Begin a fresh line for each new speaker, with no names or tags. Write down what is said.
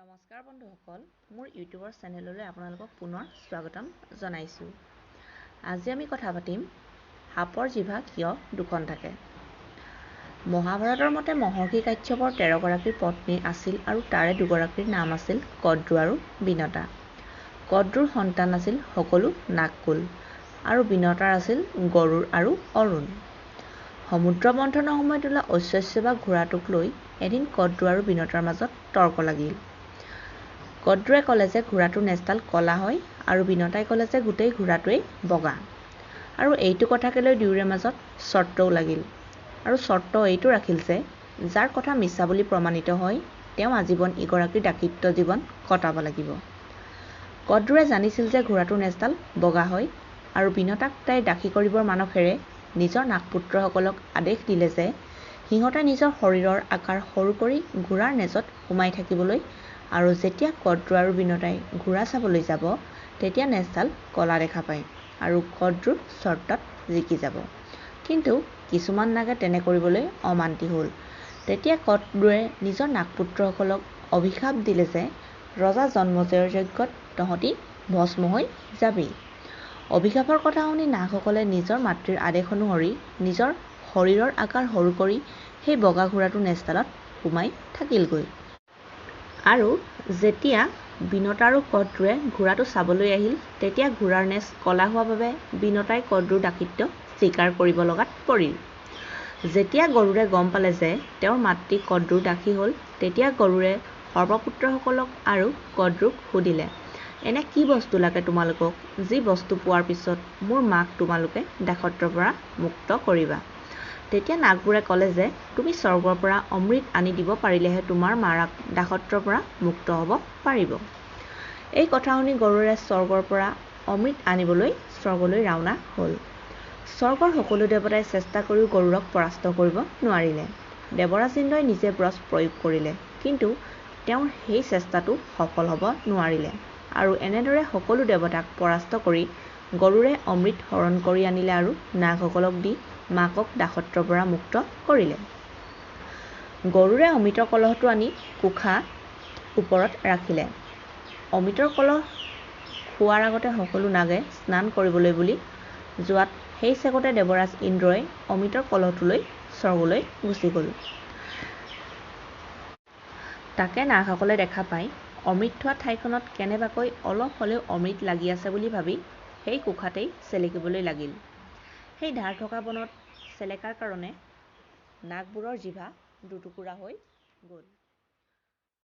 নমস্কাৰ বন্ধুসকল, মোৰ ইউটিউবৰ চেনেললৈ আপোনালোকক পুনৰ স্বাগতম জনাইছোঁ। আজি আমি কথা পাতিম সাপৰ জিভা কিয় দুখন থাকে। মহাভাৰতৰ মতে মহৰ্ষি কাশ্যপৰ 13 গৰাকী পত্নী আছিল আৰু তাৰে দুগৰাকীৰ নাম আছিল কদ্ৰু আৰু বিনতা। কদ্ৰুৰ সন্তান আছিল সকলো নাগকুল আৰু বিনতাৰ আছিল গৰুড় আৰু অৰুণ। সমুদ্ৰ মন্থনৰ সময়ত ওলোৱা ঐশ্বস্য ঘোঁৰাটোক লৈ এদিন কদ্ৰু আৰু বিনতাৰ মাজত তৰ্ক লাগিল। কদ্ৰুৱে ক'লে যে ঘোঁৰাটোৰ নেজডাল কলা হয় আৰু বিনতাই ক'লে যে গোটেই ঘোঁৰাটোৱেই বগা। আৰু এইটো কথাকে লৈ দুয়োৰে মাজত চৰ্তও লাগিল আৰু চৰ্ত এইটো ৰাখিল যে যাৰ কথা মিছা বুলি প্ৰমাণিত হয় তেওঁ আজীৱন ইগৰাকীৰ দাসিত্ব জীৱন কটাব লাগিব। কদ্ৰুৱে জানিছিল যে ঘোঁৰাটোৰ নেজডাল বগা হয় আৰু বিনতাক তাইৰ দাসী কৰিবৰ মানসেৰে নিজৰ নাগপুত্ৰসকলক আদেশ দিলে যে সিহঁতে নিজৰ শৰীৰৰ আকাৰ সৰু কৰি ঘোঁৰাৰ নেজত সোমাই থাকিবলৈ আৰু যেতিয়া কদ্ৰু আৰু বিনতাই ঘোঁৰা চাবলৈ যাব তেতিয়া নেজডাল কলা দেখা পায় আৰু কদ্ৰুৰ চৰ্তত জিকি যাব। কিন্তু কিছুমান নাগে তেনে কৰিবলৈ অমান্তি হ'ল। তেতিয়া কদ্ৰুৱে নিজৰ নাগপুত্ৰসকলক অভিশাপ দিলে যে ৰজা জন্মজয়ৰ যজ্ঞত তহঁতি ভস্ম হৈ যাবি। অভিশাপৰ কথা শুনি নাগসকলে নিজৰ মাতৃৰ আদেশ অনুসৰি নিজৰ শৰীৰৰ আকাৰ সৰু কৰি সেই বগা ঘোঁৰাটোৰ নেজডালত সোমাই থাকিলগৈ। আৰু যেতিয়া বিনতা আৰু কদ্ৰুৱে ঘোঁৰাটো চাবলৈ আহিল তেতিয়া ঘোঁৰাৰ নেজ কলা হোৱা বাবে বিনতাই কদ্ৰুৰ দাসিত্ব স্বীকাৰ কৰিব লগাত পৰিল। যেতিয়া গৰুড়ে গম পালে যে তেওঁৰ মাতৃ কদ্ৰুৰ দাসী হ'ল তেতিয়া গৰুড়ে সৰ্পপুত্ৰসকলক আৰু কদ্ৰুক সুধিলে, এনে কি বস্তু লাগে তোমালোকক যি বস্তু পোৱাৰ পিছত মোৰ মাক তোমালোকে দাসত্বৰ পৰা মুক্ত কৰিবা। তেতিয়া নাগবোৰে ক'লে যে তুমি স্বৰ্গৰ পৰা অমৃত আনি দিব পাৰিলেহে তোমাৰ মাৰাক দাসত্বৰ পৰা মুক্ত হ'ব পাৰিব। এই কথা শুনি গৰুড়ে স্বৰ্গৰ পৰা অমৃত আনিবলৈ স্বৰ্গলৈ ৰাওনা হ'ল। স্বৰ্গৰ সকলো দেৱতাই চেষ্টা কৰিও গৰুড়ক পৰাস্ত কৰিব নোৱাৰিলে। দেৱৰাজ ইন্দ্ৰই নিজে ব্ৰজ প্ৰয়োগ কৰিলে কিন্তু তেওঁৰ সেই চেষ্টাটো সফল হ'ব নোৱাৰিলে আৰু এনেদৰে সকলো দেৱতাক পৰাস্ত কৰি গৰুড়ে অমৃত হৰণ কৰি আনিলে আৰু নাগসকলক দি মাকক দাসত্বৰ পৰা মুক্ত কৰিলে। গৰুড়ে অমৃতৰ কলহটো আনি কুশা ওপৰত ৰাখিলে। অমৃতৰ কলহ খোৱাৰ আগতে সকলো নাগে স্নান কৰিবলৈ বুলি যোৱাত সেই চেগতে দেৱৰাজ ইন্দ্ৰই অমৃতৰ কলহটো লৈ স্বৰ্গলৈ গুচি গ'ল। তাকে নাগসকলে দেখা পাই অমৃত থোৱা ঠাইখনত কেনেবাকৈ অলপ হ'লেও অমৃত লাগি আছে বুলি ভাবি সেই কুশাতেই চেলেকিবলৈ লাগিল। সেই ধাৰ থকা বনত চেলেকাৰ কাৰণে নাগবোৰৰ জিভা দুটুকুৰা হৈ গ'ল।